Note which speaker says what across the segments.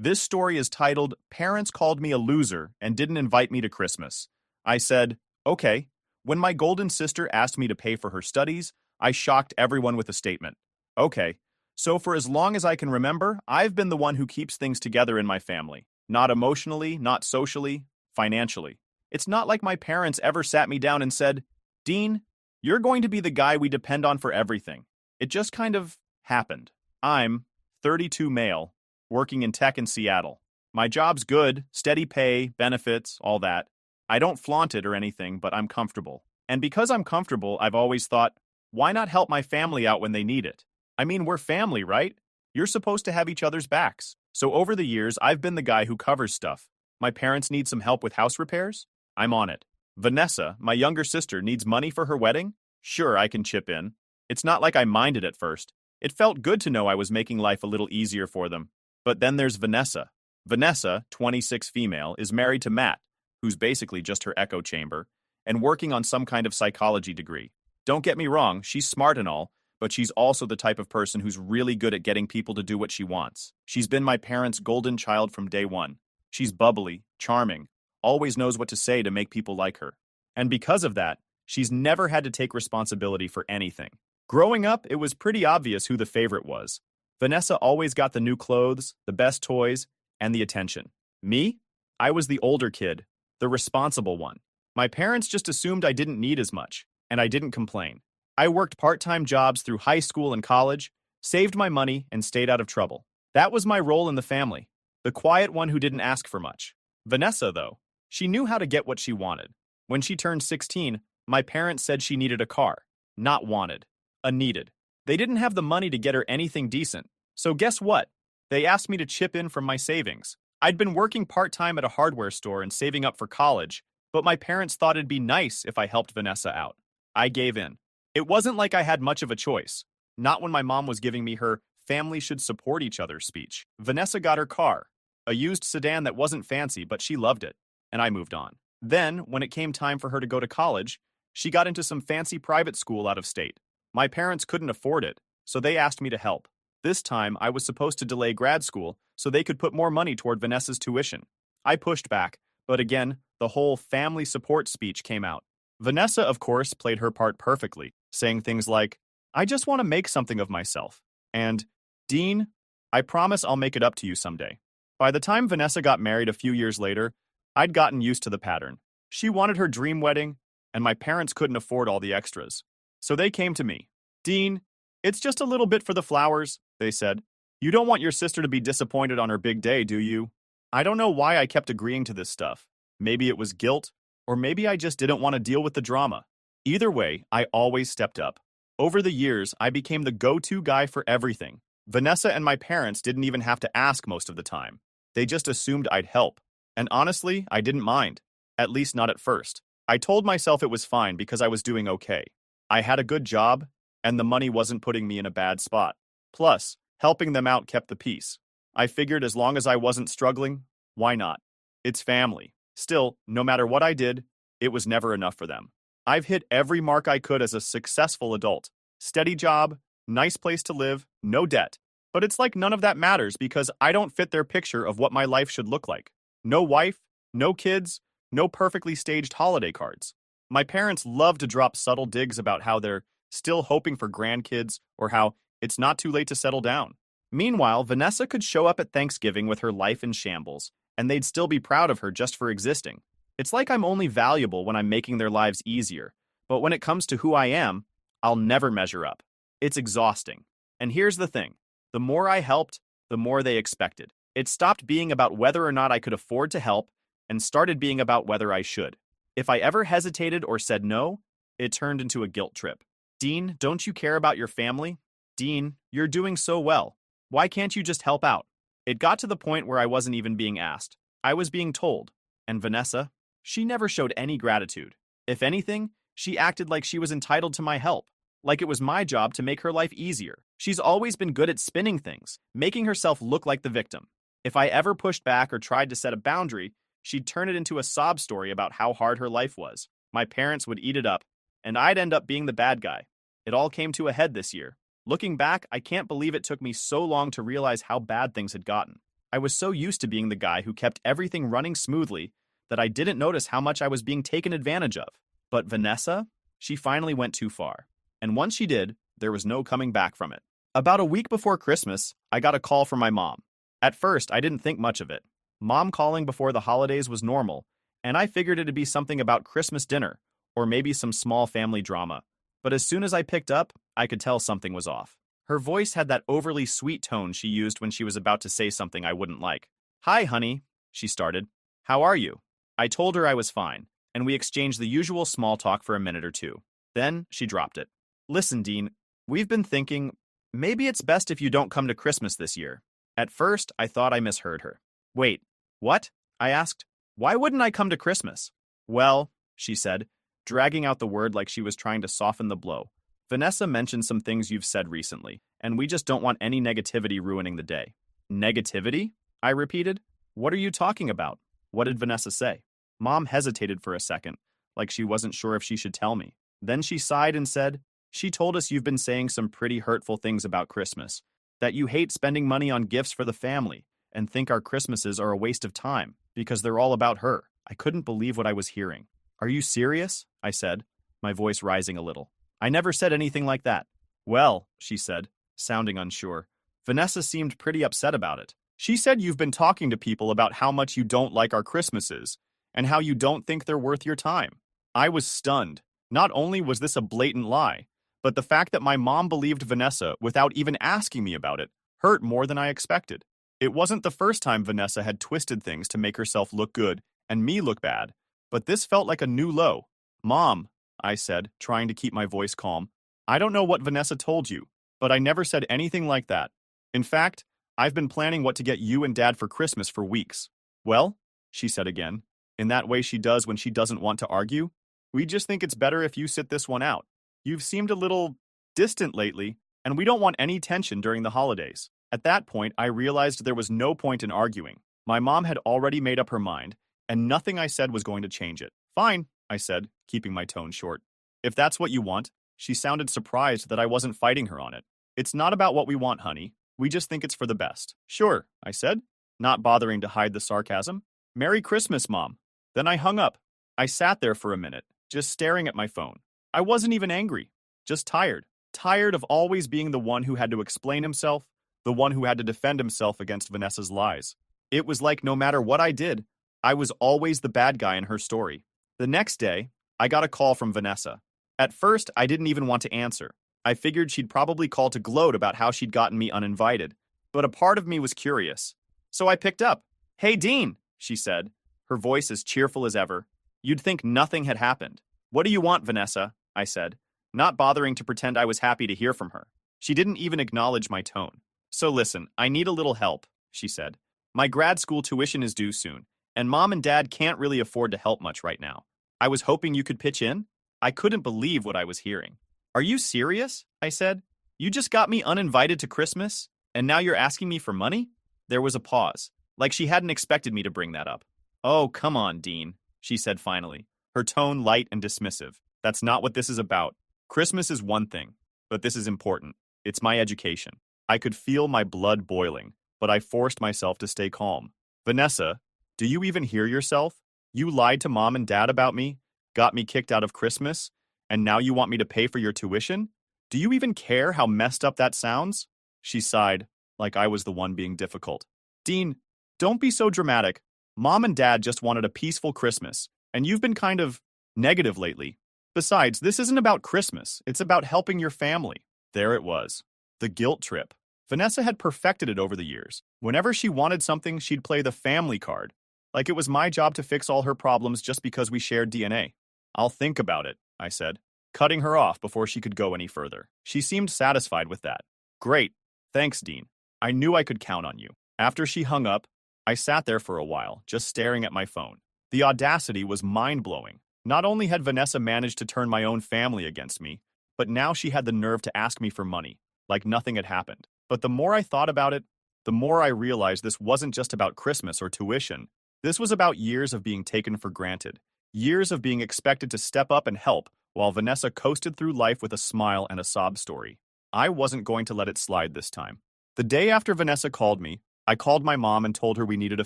Speaker 1: This story is titled, Parents Called Me a Loser and Didn't Invite Me to Christmas. I said, okay. When my golden sister asked me to pay for her studies, I shocked everyone with a statement. Okay. So for as long as I can remember, I've been the one who keeps things together in my family. Not emotionally, not socially, financially. It's not like my parents ever sat me down and said, Dean, you're going to be the guy we depend on for everything. It just kind of happened. I'm 32 male, working in tech in Seattle. My job's good, steady pay, benefits, all that. I don't flaunt it or anything, but I'm comfortable. And because I'm comfortable, I've always thought, why not help my family out when they need it? I mean, we're family, right? You're supposed to have each other's backs. So over the years, I've been the guy who covers stuff. My parents need some help with house repairs? I'm on it. Vanessa, my younger sister, needs money for her wedding? Sure, I can chip in. It's not like I minded at first. It felt good to know I was making life a little easier for them. But then there's Vanessa. Vanessa, 26 female, is married to Matt, who's basically just her echo chamber, and working on some kind of psychology degree. Don't get me wrong, she's smart and all, but she's also the type of person who's really good at getting people to do what she wants. She's been my parents' golden child from day one. She's bubbly, charming, always knows what to say to make people like her. And because of that, she's never had to take responsibility for anything. Growing up, it was pretty obvious who the favorite was. Vanessa always got the new clothes, the best toys, and the attention. Me? I was the older kid, the responsible one. My parents just assumed I didn't need as much, and I didn't complain. I worked part-time jobs through high school and college, saved my money, and stayed out of trouble. That was my role in the family, the quiet one who didn't ask for much. Vanessa, though, she knew how to get what she wanted. When she turned 16, my parents said she needed a car. Not wanted, a needed. They didn't have the money to get her anything decent. So guess what? They asked me to chip in from my savings. I'd been working part-time at a hardware store and saving up for college, but my parents thought it'd be nice if I helped Vanessa out. I gave in. It wasn't like I had much of a choice. Not when my mom was giving me her family should support each other speech. Vanessa got her car, a used sedan that wasn't fancy, but she loved it, and I moved on. Then, when it came time for her to go to college, she got into some fancy private school out of state. My parents couldn't afford it, so they asked me to help. This time, I was supposed to delay grad school so they could put more money toward Vanessa's tuition. I pushed back, but again, the whole family support speech came out. Vanessa, of course, played her part perfectly, saying things like, I just want to make something of myself, and, Dean, I promise I'll make it up to you someday. By the time Vanessa got married a few years later, I'd gotten used to the pattern. She wanted her dream wedding, and my parents couldn't afford all the extras. So they came to me. Dean, it's just a little bit for the flowers, they said. You don't want your sister to be disappointed on her big day, do you? I don't know why I kept agreeing to this stuff. Maybe it was guilt, or maybe I just didn't want to deal with the drama. Either way, I always stepped up. Over the years, I became the go-to guy for everything. Vanessa and my parents didn't even have to ask most of the time. They just assumed I'd help. And honestly, I didn't mind. At least not at first. I told myself it was fine because I was doing okay. I had a good job, and the money wasn't putting me in a bad spot. Plus, helping them out kept the peace. I figured as long as I wasn't struggling, why not? It's family. Still, no matter what I did, it was never enough for them. I've hit every mark I could as a successful adult. Steady job, nice place to live, no debt. But it's like none of that matters because I don't fit their picture of what my life should look like. No wife, no kids, no perfectly staged holiday cards. My parents love to drop subtle digs about how they're still hoping for grandkids or how it's not too late to settle down. Meanwhile, Vanessa could show up at Thanksgiving with her life in shambles, and they'd still be proud of her just for existing. It's like I'm only valuable when I'm making their lives easier, but when it comes to who I am, I'll never measure up. It's exhausting. And here's the thing. The more I helped, the more they expected. It stopped being about whether or not I could afford to help and started being about whether I should. If I ever hesitated or said no, it turned into a guilt trip. Dean, don't you care about your family? Dean, you're doing so well. Why can't you just help out? It got to the point where I wasn't even being asked. I was being told. And Vanessa? She never showed any gratitude. If anything, she acted like she was entitled to my help, like it was my job to make her life easier. She's always been good at spinning things, making herself look like the victim. If I ever pushed back or tried to set a boundary, she'd turn it into a sob story about how hard her life was. My parents would eat it up, and I'd end up being the bad guy. It all came to a head this year. Looking back, I can't believe it took me so long to realize how bad things had gotten. I was so used to being the guy who kept everything running smoothly that I didn't notice how much I was being taken advantage of. But Vanessa, she finally went too far. And once she did, there was no coming back from it. About a week before Christmas, I got a call from my mom. At first, I didn't think much of it. Mom calling before the holidays was normal, and I figured it'd be something about Christmas dinner, or maybe some small family drama. But as soon as I picked up, I could tell something was off. Her voice had that overly sweet tone she used when she was about to say something I wouldn't like. "Hi, honey," she started. "How are you?" I told her I was fine, and we exchanged the usual small talk for a minute or two. Then she dropped it. "Listen, Dean, we've been thinking, maybe it's best if you don't come to Christmas this year." At first, I thought I misheard her. "Wait, what?" I asked. "Why wouldn't I come to Christmas?" "Well," she said, dragging out the word like she was trying to soften the blow. "Vanessa mentioned some things you've said recently, and we just don't want any negativity ruining the day." "Negativity?" I repeated. "What are you talking about? What did Vanessa say?" Mom hesitated for a second, like she wasn't sure if she should tell me. Then she sighed and said, "She told us you've been saying some pretty hurtful things about Christmas, that you hate spending money on gifts for the family, and think our Christmases are a waste of time, because they're all about her." I couldn't believe what I was hearing. "Are you serious?" I said, my voice rising a little. "I never said anything like that." "Well," she said, sounding unsure, "Vanessa seemed pretty upset about it. She said you've been talking to people about how much you don't like our Christmases, and how you don't think they're worth your time." I was stunned. Not only was this a blatant lie, but the fact that my mom believed Vanessa without even asking me about it hurt more than I expected. It wasn't the first time Vanessa had twisted things to make herself look good and me look bad, but this felt like a new low. "Mom," I said, trying to keep my voice calm, "I don't know what Vanessa told you, but I never said anything like that. In fact, I've been planning what to get you and Dad for Christmas for weeks." "Well," she said again, in that way she does when she doesn't want to argue, "we just think it's better if you sit this one out. You've seemed a little distant lately, and we don't want any tension during the holidays." At that point, I realized there was no point in arguing. My mom had already made up her mind, and nothing I said was going to change it. "Fine," I said, keeping my tone short. "If that's what you want." She sounded surprised that I wasn't fighting her on it. "It's not about what we want, honey. We just think it's for the best." "Sure," I said, not bothering to hide the sarcasm. "Merry Christmas, Mom." Then I hung up. I sat there for a minute, just staring at my phone. I wasn't even angry, just tired. Tired of always being the one who had to explain himself, the one who had to defend himself against Vanessa's lies. It was like no matter what I did, I was always the bad guy in her story. The next day, I got a call from Vanessa. At first, I didn't even want to answer. I figured she'd probably call to gloat about how she'd gotten me uninvited. But a part of me was curious. So I picked up. "Hey, Dean," she said, her voice as cheerful as ever. "You'd think nothing had happened." "What do you want, Vanessa?" I said, not bothering to pretend I was happy to hear from her. She didn't even acknowledge my tone. "So listen, I need a little help," she said. "My grad school tuition is due soon, and Mom and Dad can't really afford to help much right now. I was hoping you could pitch in." I couldn't believe what I was hearing. "Are you serious?" I said. "You just got me uninvited to Christmas, and now you're asking me for money?" There was a pause, like she hadn't expected me to bring that up. "Oh, come on, Dean," she said finally, her tone light and dismissive. "That's not what this is about. Christmas is one thing, but this is important. It's my education." I could feel my blood boiling, but I forced myself to stay calm. "Vanessa, do you even hear yourself? You lied to Mom and Dad about me, got me kicked out of Christmas, and now you want me to pay for your tuition? Do you even care how messed up that sounds?" She sighed, like I was the one being difficult. "Dean, don't be so dramatic. Mom and Dad just wanted a peaceful Christmas, and you've been kind of negative lately. Besides, this isn't about Christmas. It's about helping your family." There it was. The guilt trip. Vanessa had perfected it over the years. Whenever she wanted something, she'd play the family card, like it was my job to fix all her problems just because we shared DNA. "I'll think about it," I said, cutting her off before she could go any further. She seemed satisfied with that. "Great. Thanks, Dean. I knew I could count on you." After she hung up, I sat there for a while, just staring at my phone. The audacity was mind-blowing. Not only had Vanessa managed to turn my own family against me, but now she had the nerve to ask me for money, like nothing had happened. But the more I thought about it, the more I realized this wasn't just about Christmas or tuition. This was about years of being taken for granted, years of being expected to step up and help, while Vanessa coasted through life with a smile and a sob story. I wasn't going to let it slide this time. The day after Vanessa called me, I called my mom and told her we needed a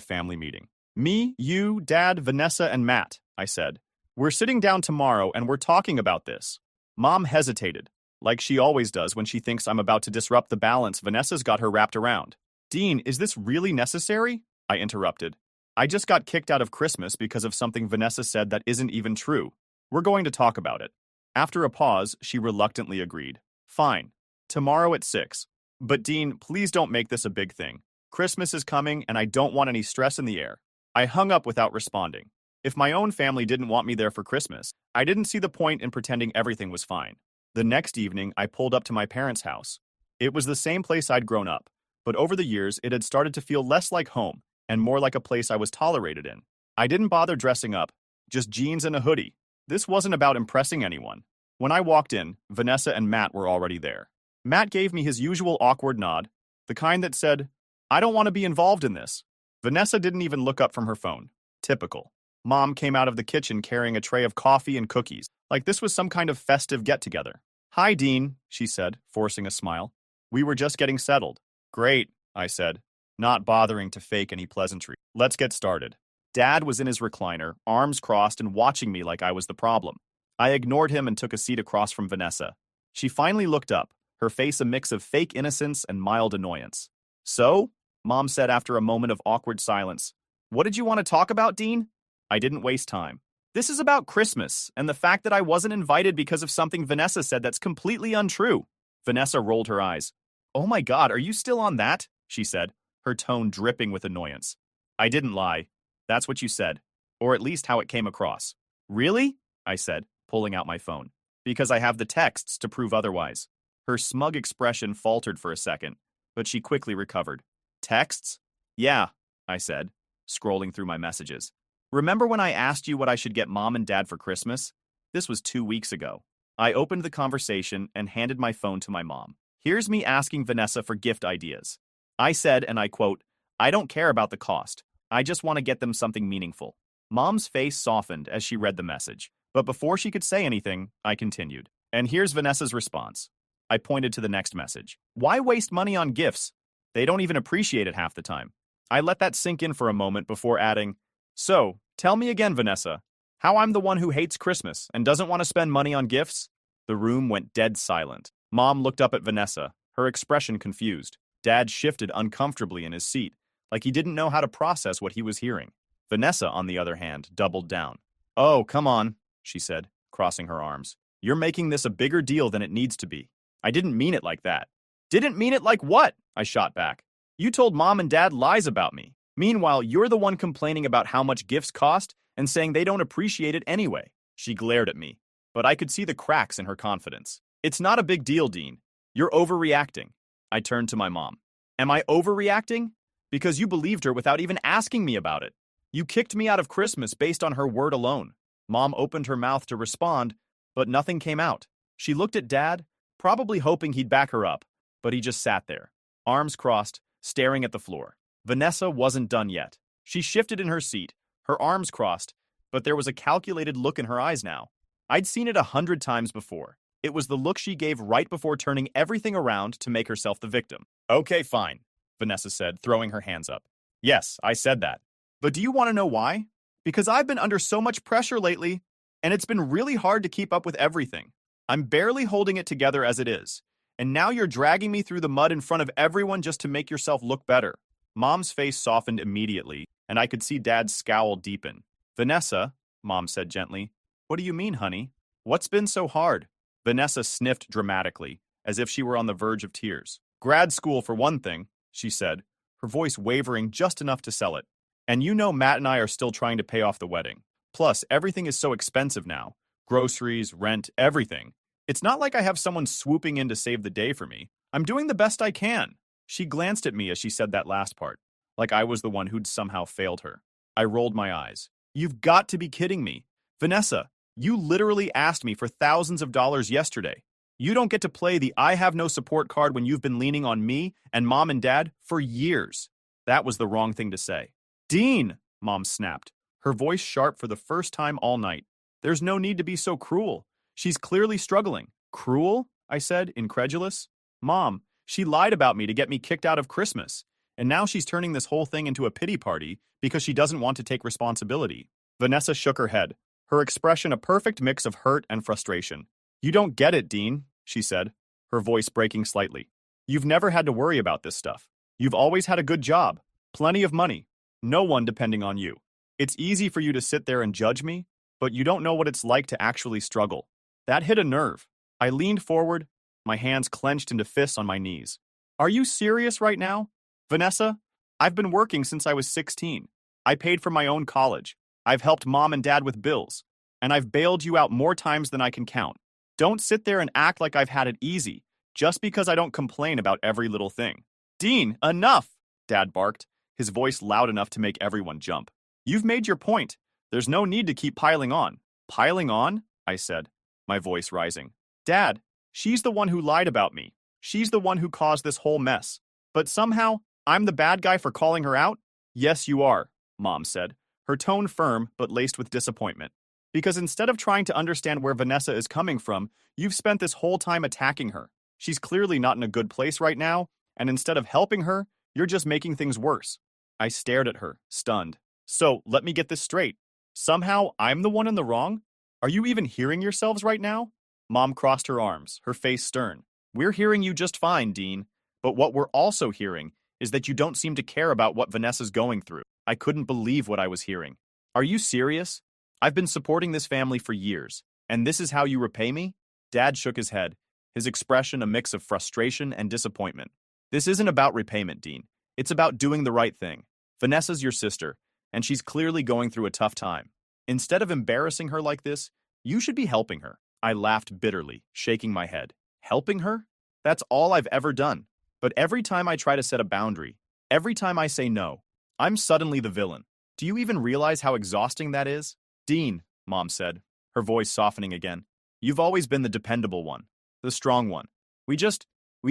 Speaker 1: family meeting. Me, you, Dad, Vanessa, and Matt, I said. We're sitting down tomorrow and we're talking about this. Mom hesitated, like she always does when she thinks I'm about to disrupt the balance Vanessa's got her wrapped around. Dean, is this really necessary? I interrupted. I just got kicked out of Christmas because of something Vanessa said that isn't even true. We're going to talk about it. After a pause, she reluctantly agreed. Fine. Tomorrow at 6. But Dean, please don't make this a big thing. Christmas is coming and I don't want any stress in the air. I hung up without responding. If my own family didn't want me there for Christmas, I didn't see the point in pretending everything was fine. The next evening, I pulled up to my parents' house. It was the same place I'd grown up, but over the years, it had started to feel less like home and more like a place I was tolerated in. I didn't bother dressing up, just jeans and a hoodie. This wasn't about impressing anyone. When I walked in, Vanessa and Matt were already there. Matt gave me his usual awkward nod, the kind that said, I don't want to be involved in this. Vanessa didn't even look up from her phone. Typical. Mom came out of the kitchen carrying a tray of coffee and cookies, like this was some kind of festive get-together. Hi, Dean, she said, forcing a smile. We were just getting settled. Great, I said, not bothering to fake any pleasantry. Let's get started. Dad was in his recliner, arms crossed and watching me like I was the problem. I ignored him and took a seat across from Vanessa. She finally looked up, her face a mix of fake innocence and mild annoyance. So? Mom said after a moment of awkward silence. What did you want to talk about, Dean? I didn't waste time. This is about Christmas and the fact that I wasn't invited because of something Vanessa said that's completely untrue. Vanessa rolled her eyes. Oh my God, are you still on that? She said, her tone dripping with annoyance. I didn't lie. That's what you said, or at least how it came across. Really? I said, pulling out my phone. Because I have the texts to prove otherwise. Her smug expression faltered for a second, but she quickly recovered. Texts? Yeah, I said, scrolling through my messages. Remember when I asked you what I should get Mom and Dad for Christmas? This was 2 weeks ago. I opened the conversation and handed my phone to my mom. Here's me asking Vanessa for gift ideas. I said, and I quote, I don't care about the cost. I just want to get them something meaningful. Mom's face softened as she read the message, but before she could say anything, I continued. And here's Vanessa's response. I pointed to the next message. Why waste money on gifts? They don't even appreciate it half the time. I let that sink in for a moment before adding, so, tell me again, Vanessa, how I'm the one who hates Christmas and doesn't want to spend money on gifts? The room went dead silent. Mom looked up at Vanessa, her expression confused. Dad shifted uncomfortably in his seat, like he didn't know how to process what he was hearing. Vanessa, on the other hand, doubled down. Oh, come on, she said, crossing her arms. You're making this a bigger deal than it needs to be. I didn't mean it like that. Didn't mean it like what? I shot back. You told Mom and Dad lies about me. Meanwhile, you're the one complaining about how much gifts cost and saying they don't appreciate it anyway. She glared at me, but I could see the cracks in her confidence. It's not a big deal, Dean. You're overreacting. I turned to my mom. Am I overreacting? Because you believed her without even asking me about it. You kicked me out of Christmas based on her word alone. Mom opened her mouth to respond, but nothing came out. She looked at Dad, probably hoping he'd back her up, but he just sat there, arms crossed, staring at the floor. Vanessa wasn't done yet. She shifted in her seat, her arms crossed, but there was a calculated look in her eyes now. I'd seen it 100 times before. It was the look she gave right before turning everything around to make herself the victim. Okay, fine, Vanessa said, throwing her hands up. Yes, I said that. But do you want to know why? Because I've been under so much pressure lately, and it's been really hard to keep up with everything. I'm barely holding it together as it is, and now you're dragging me through the mud in front of everyone just to make yourself look better. Mom's face softened immediately, and I could see Dad's scowl deepen. Vanessa, Mom said gently, what do you mean, honey? What's been so hard? Vanessa sniffed dramatically, as if she were on the verge of tears. Grad school for one thing, she said, her voice wavering just enough to sell it. And you know Matt and I are still trying to pay off the wedding. Plus, everything is so expensive now. Groceries, rent, everything. It's not like I have someone swooping in to save the day for me. I'm doing the best I can. She glanced at me as she said that last part, like I was the one who'd somehow failed her. I rolled my eyes. You've got to be kidding me. Vanessa, you literally asked me for thousands of dollars yesterday. You don't get to play the I have no support card when you've been leaning on me and Mom and Dad for years. That was the wrong thing to say. Dean, Mom snapped, her voice sharp for the first time all night. There's no need to be so cruel. She's clearly struggling. Cruel? I said, incredulous. Mom, she lied about me to get me kicked out of Christmas, And now she's turning this whole thing into a pity party because she doesn't want to take responsibility. Vanessa shook her head, her expression a perfect mix of hurt and frustration. You don't get it, Dean, she said, her voice breaking slightly. You've never had to worry about this stuff. You've always had a good job, plenty of money, no one depending on you. It's easy for you to sit there and judge me, but you don't know what it's like to actually struggle. That hit a nerve. I leaned forward, my hands clenched into fists on my knees. Are you serious right now? Vanessa, I've been working since I was 16. I paid for my own college. I've helped mom and dad with bills. And I've bailed you out more times than I can count. Don't sit there and act like I've had it easy, just because I don't complain about every little thing. Dean, enough! Dad barked, his voice loud enough to make everyone jump. You've made your point. There's no need to keep piling on. Piling on? I said, my voice rising. Dad, she's the one who lied about me. She's the one who caused this whole mess. But somehow, I'm the bad guy for calling her out? Yes, you are, Mom said, her tone firm but laced with disappointment. Because instead of trying to understand where Vanessa is coming from, you've spent this whole time attacking her. She's clearly not in a good place right now, and instead of helping her, you're just making things worse. I stared at her, stunned. So, let me get this straight. Somehow, I'm the one in the wrong? Are you even hearing yourselves right now? Mom crossed her arms, her face stern. We're hearing you just fine, Dean. But what we're also hearing is that you don't seem to care about what Vanessa's going through. I couldn't believe what I was hearing. Are you serious? I've been supporting this family for years, and this is how you repay me? Dad shook his head, his expression a mix of frustration and disappointment. This isn't about repayment, Dean. It's about doing the right thing. Vanessa's your sister, and she's clearly going through a tough time. Instead of embarrassing her like this, you should be helping her. I laughed bitterly, shaking my head. Helping her? That's all I've ever done. But every time I try to set a boundary, every time I say no, I'm suddenly the villain. Do you even realize how exhausting that is? Dean, Mom said, her voice softening again. You've always been the dependable one, the strong one. We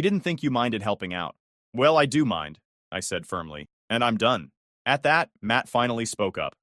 Speaker 1: didn't think you minded helping out. Well, I do mind, I said firmly, and I'm done. At that, Matt finally spoke up.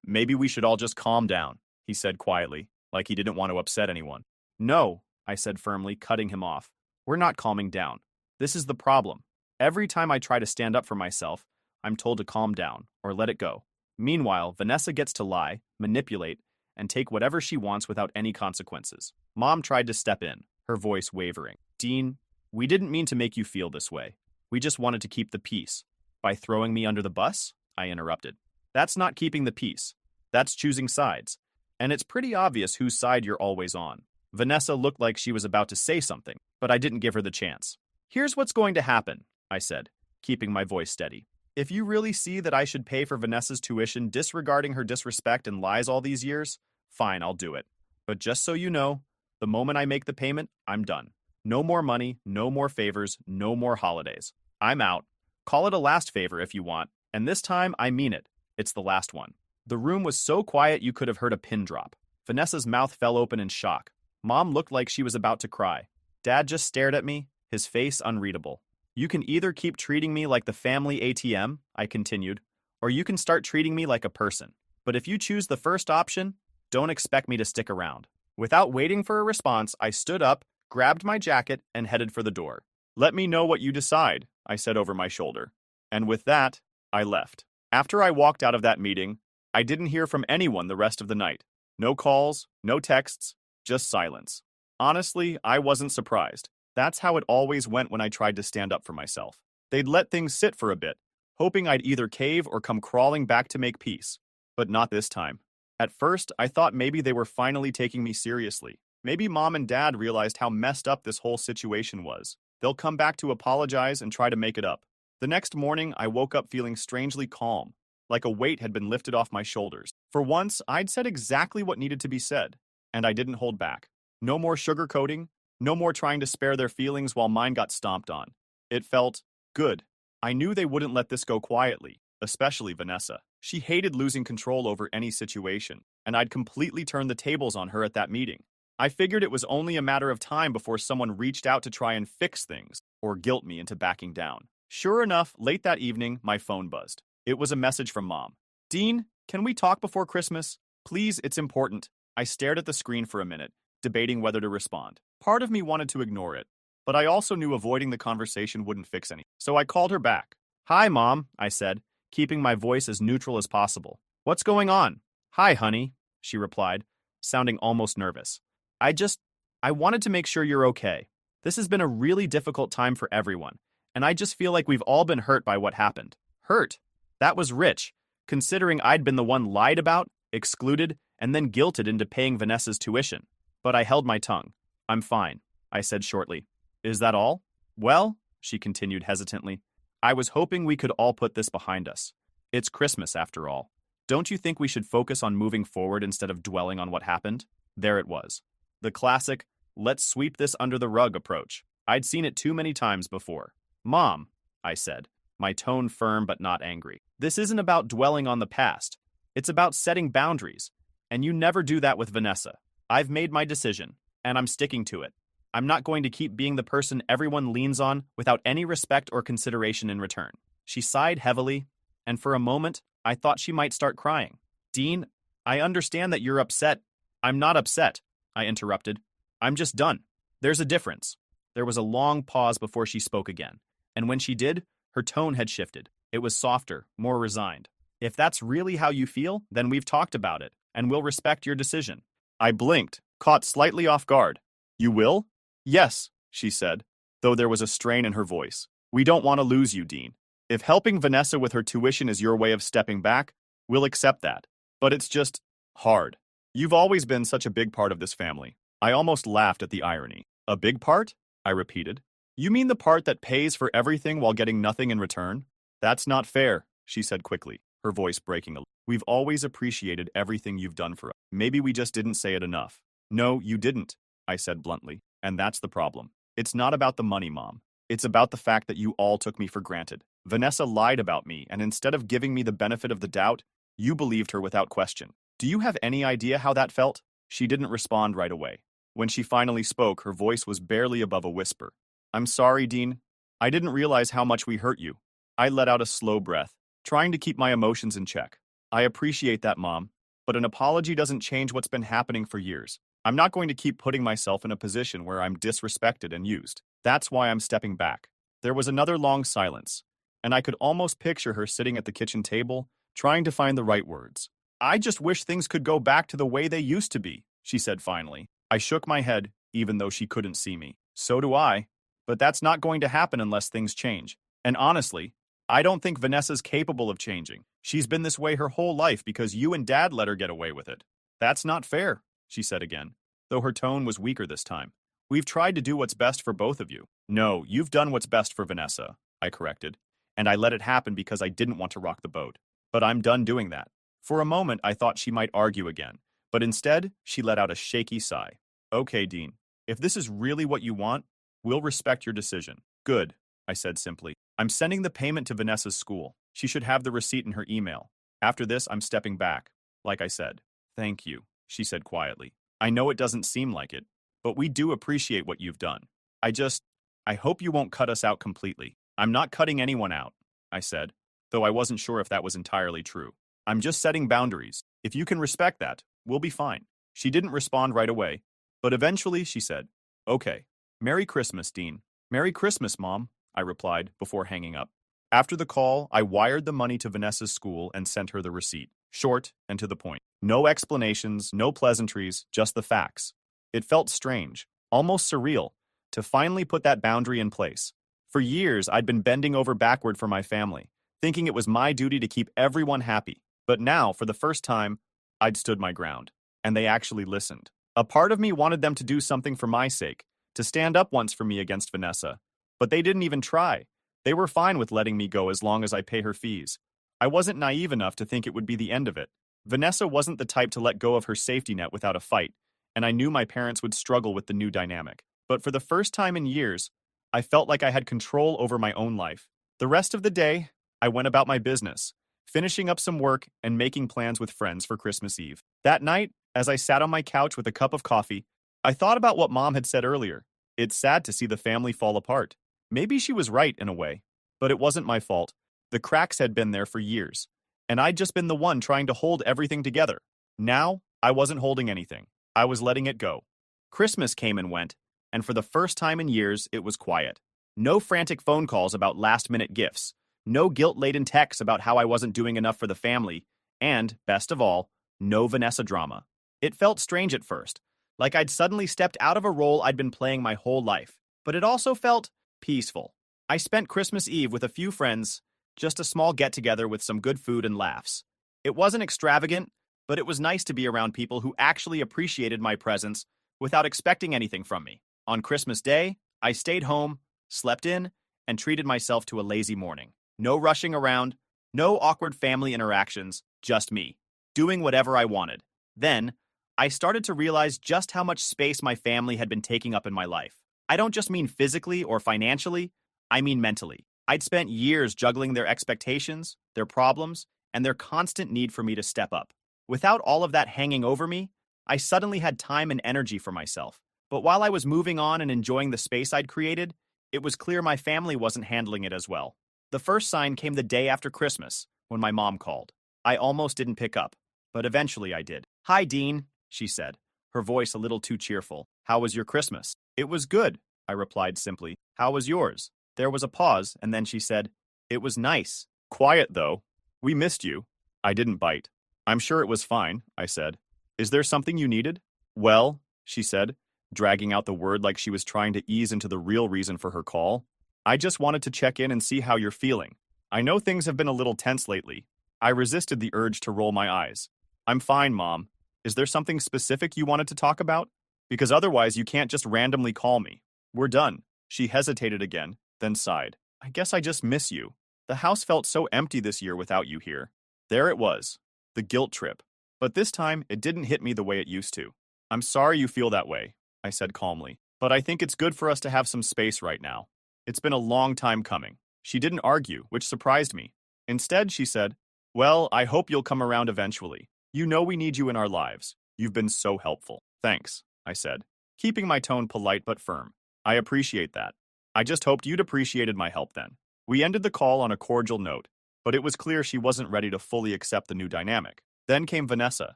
Speaker 1: Maybe we should all just calm down, he said quietly, like he didn't want to upset anyone. No, I said firmly, cutting him off. We're not calming down. This is the problem. Every time I try to stand up for myself, I'm told to calm down or let it go. Meanwhile, Vanessa gets to lie, manipulate, and take whatever she wants without any consequences. Mom tried to step in, her voice wavering. Dean, we didn't mean to make you feel this way. We just wanted to keep the peace. By throwing me under the bus? I interrupted. That's not keeping the peace. That's choosing sides. And it's pretty obvious whose side you're always on. Vanessa looked like she was about to say something, but I didn't give her the chance. Here's what's going to happen, I said, keeping my voice steady. If you really see that I should pay for Vanessa's tuition disregarding her disrespect and lies all these years, fine, I'll do it. But just so you know, the moment I make the payment, I'm done. No more money, no more favors, no more holidays. I'm out. Call it a last favor if you want, and this time I mean it. It's the last one. The room was so quiet you could have heard a pin drop. Vanessa's mouth fell open in shock. Mom looked like she was about to cry. Dad just stared at me, his face unreadable. You can either keep treating me like the family ATM, I continued, or you can start treating me like a person. But if you choose the first option, don't expect me to stick around. Without waiting for a response, I stood up, grabbed my jacket, and headed for the door. Let me know what you decide, I said over my shoulder. And with that, I left. After I walked out of that meeting, I didn't hear from anyone the rest of the night. No calls, no texts, just silence. Honestly, I wasn't surprised. That's how it always went when I tried to stand up for myself. They'd let things sit for a bit, hoping I'd either cave or come crawling back to make peace. But not this time. At first, I thought maybe they were finally taking me seriously. Maybe Mom and Dad realized how messed up this whole situation was. They'll come back to apologize and try to make it up. The next morning, I woke up feeling strangely calm, like a weight had been lifted off my shoulders. For once, I'd said exactly what needed to be said, and I didn't hold back. No more sugarcoating, no more trying to spare their feelings while mine got stomped on. It felt good. I knew they wouldn't let this go quietly, especially Vanessa. She hated losing control over any situation, and I'd completely turned the tables on her at that meeting. I figured it was only a matter of time before someone reached out to try and fix things, or guilt me into backing down. Sure enough, late that evening, my phone buzzed. It was a message from Mom. Dean, can we talk before Christmas? Please, it's important. I stared at the screen for a minute, debating whether to respond. Part of me wanted to ignore it, but I also knew avoiding the conversation wouldn't fix anything. So I called her back. Hi, Mom, I said, keeping my voice as neutral as possible. What's going on? Hi, honey, she replied, sounding almost nervous. I just, I wanted to make sure you're okay. This has been a really difficult time for everyone, and I just feel like we've all been hurt by what happened. Hurt? That was rich, considering I'd been the one lied about, excluded, and then guilted into paying Vanessa's tuition. But I held my tongue. I'm fine, I said shortly. Is that all? Well, she continued hesitantly, I was hoping we could all put this behind us. It's Christmas, after all. Don't you think we should focus on moving forward instead of dwelling on what happened? There it was. The classic, let's sweep this under the rug approach. I'd seen it too many times before. Mom, I said, my tone firm but not angry. This isn't about dwelling on the past. It's about setting boundaries. And you never do that with Vanessa. I've made my decision, and I'm sticking to it. I'm not going to keep being the person everyone leans on without any respect or consideration in return. She sighed heavily, and for a moment, I thought she might start crying. Dean, I understand that you're upset. I'm not upset, I interrupted. I'm just done. There's a difference. There was a long pause before she spoke again, and when she did, her tone had shifted. It was softer, more resigned. If that's really how you feel, then we've talked about it, and we'll respect your decision. I blinked, caught slightly off guard. You will? Yes, she said, though there was a strain in her voice. We don't want to lose you, Dean. If helping Vanessa with her tuition is your way of stepping back, we'll accept that. But it's just hard. You've always been such a big part of this family. I almost laughed at the irony. A big part? I repeated. You mean the part that pays for everything while getting nothing in return? That's not fair, she said quickly, her voice breaking a little. We've always appreciated everything you've done for us. Maybe we just didn't say it enough. No, you didn't, I said bluntly. And that's the problem. It's not about the money, Mom. It's about the fact that you all took me for granted. Vanessa lied about me, and instead of giving me the benefit of the doubt, you believed her without question. Do you have any idea how that felt? She didn't respond right away. When she finally spoke, her voice was barely above a whisper. I'm sorry, Dean. I didn't realize how much we hurt you. I let out a slow breath, trying to keep my emotions in check. I appreciate that, Mom, but an apology doesn't change what's been happening for years. I'm not going to keep putting myself in a position where I'm disrespected and used. That's why I'm stepping back. There was another long silence, and I could almost picture her sitting at the kitchen table, trying to find the right words. I just wish things could go back to the way they used to be, she said finally. I shook my head, even though she couldn't see me. So do I. But that's not going to happen unless things change. And honestly, I don't think Vanessa's capable of changing. She's been this way her whole life because you and Dad let her get away with it. That's not fair, she said again, though her tone was weaker this time. We've tried to do what's best for both of you. No, you've done what's best for Vanessa, I corrected, and I let it happen because I didn't want to rock the boat. But I'm done doing that. For a moment, I thought she might argue again, but instead, she let out a shaky sigh. Okay, Dean, if this is really what you want, we'll respect your decision. Good, I said simply. I'm sending the payment to Vanessa's school. She should have the receipt in her email. After this, I'm stepping back. Like I said, thank you, she said quietly. I know it doesn't seem like it, but we do appreciate what you've done. I hope you won't cut us out completely. I'm not cutting anyone out, I said, though I wasn't sure if that was entirely true. I'm just setting boundaries. If you can respect that, we'll be fine. She didn't respond right away, but eventually she said, Okay. Merry Christmas, Dean. Merry Christmas, Mom, I replied before hanging up. After the call, I wired the money to Vanessa's school and sent her the receipt. Short and to the point. No explanations, no pleasantries, just the facts. It felt strange, almost surreal, to finally put that boundary in place. For years, I'd been bending over backward for my family, thinking it was my duty to keep everyone happy. But now, for the first time, I'd stood my ground, and they actually listened. A part of me wanted them to do something for my sake, to stand up once for me against Vanessa. But they didn't even try. They were fine with letting me go as long as I pay her fees. I wasn't naive enough to think it would be the end of it. Vanessa wasn't the type to let go of her safety net without a fight, and I knew my parents would struggle with the new dynamic. But for the first time in years, I felt like I had control over my own life. The rest of the day, I went about my business, finishing up some work and making plans with friends for Christmas Eve. That night, as I sat on my couch with a cup of coffee, I thought about what Mom had said earlier. It's sad to see the family fall apart. Maybe she was right in a way, but it wasn't my fault. The cracks had been there for years, and I'd just been the one trying to hold everything together. Now, I wasn't holding anything. I was letting it go. Christmas came and went, and for the first time in years, it was quiet. No frantic phone calls about last-minute gifts. No guilt-laden texts about how I wasn't doing enough for the family, and, best of all, no Vanessa drama. It felt strange at first, like I'd suddenly stepped out of a role I'd been playing my whole life, but it also felt peaceful. I spent Christmas Eve with a few friends, just a small get-together with some good food and laughs. It wasn't extravagant, but it was nice to be around people who actually appreciated my presence without expecting anything from me. On Christmas Day, I stayed home, slept in, and treated myself to a lazy morning. No rushing around, no awkward family interactions, just me, doing whatever I wanted. Then, I started to realize just how much space my family had been taking up in my life. I don't just mean physically or financially, I mean mentally. I'd spent years juggling their expectations, their problems, and their constant need for me to step up. Without all of that hanging over me, I suddenly had time and energy for myself. But while I was moving on and enjoying the space I'd created, it was clear my family wasn't handling it as well. The first sign came the day after Christmas, when my mom called. I almost didn't pick up, but eventually I did. "Hi, Dean," she said, her voice a little too cheerful. "How was your Christmas?" "It was good," I replied simply. "How was yours?" There was a pause, and then she said, "It was nice. Quiet, though. We missed you." I didn't bite. "I'm sure it was fine," I said. "Is there something you needed?" "Well," she said, dragging out the word like she was trying to ease into the real reason for her call. "I just wanted to check in and see how you're feeling. I know things have been a little tense lately." I resisted the urge to roll my eyes. "I'm fine, Mom. Is there something specific you wanted to talk about? Because otherwise you can't just randomly call me." "We're done." She hesitated again, then sighed. "I guess I just miss you. The house felt so empty this year without you here." There it was, the guilt trip. But this time, it didn't hit me the way it used to. "I'm sorry you feel that way," I said calmly. "But I think it's good for us to have some space right now. It's been a long time coming." She didn't argue, which surprised me. Instead, she said, "Well, I hope you'll come around eventually. You know we need you in our lives. You've been so helpful." "Thanks," I said, keeping my tone polite but firm. "I appreciate that. I just hoped you'd appreciated my help then." We ended the call on a cordial note, but it was clear she wasn't ready to fully accept the new dynamic. Then came Vanessa.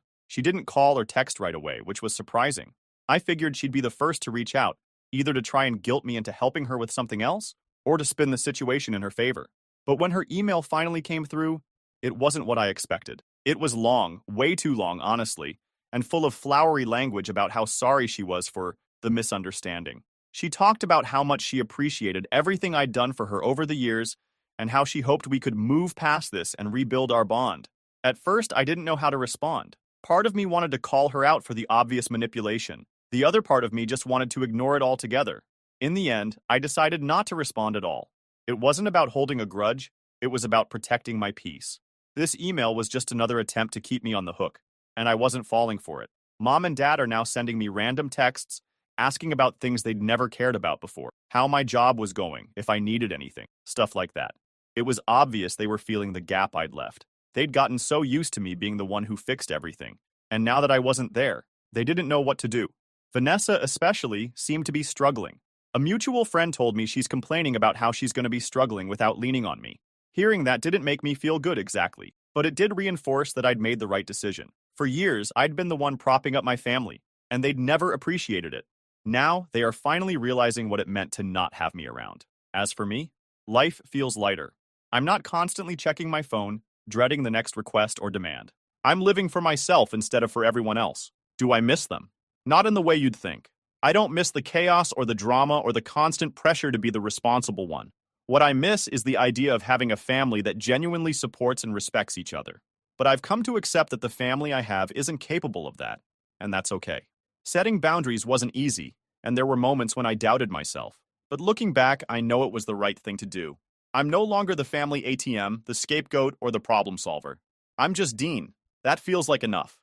Speaker 1: She didn't call or text right away, which was surprising. I figured she'd be the first to reach out, either to try and guilt me into helping her with something else, or to spin the situation in her favor. But when her email finally came through, it wasn't what I expected. It was long, way too long, honestly, and full of flowery language about how sorry she was for the misunderstanding. She talked about how much she appreciated everything I'd done for her over the years, and how she hoped we could move past this and rebuild our bond. At first, I didn't know how to respond. Part of me wanted to call her out for the obvious manipulation. The other part of me just wanted to ignore it altogether. In the end, I decided not to respond at all. It wasn't about holding a grudge, it was about protecting my peace. This email was just another attempt to keep me on the hook, and I wasn't falling for it. Mom and Dad are now sending me random texts, asking about things they'd never cared about before. How my job was going, if I needed anything, stuff like that. It was obvious they were feeling the gap I'd left. They'd gotten so used to me being the one who fixed everything, and now that I wasn't there, they didn't know what to do. Vanessa, especially, seemed to be struggling. A mutual friend told me she's complaining about how she's going to be struggling without leaning on me. Hearing that didn't make me feel good exactly, but it did reinforce that I'd made the right decision. For years, I'd been the one propping up my family, and they'd never appreciated it. Now, they are finally realizing what it meant to not have me around. As for me, life feels lighter. I'm not constantly checking my phone, dreading the next request or demand. I'm living for myself instead of for everyone else. Do I miss them? Not in the way you'd think. I don't miss the chaos or the drama or the constant pressure to be the responsible one. What I miss is the idea of having a family that genuinely supports and respects each other. But I've come to accept that the family I have isn't capable of that, and that's okay. Setting boundaries wasn't easy, and there were moments when I doubted myself. But looking back, I know it was the right thing to do. I'm no longer the family ATM, the scapegoat, or the problem solver. I'm just Dean. That feels like enough.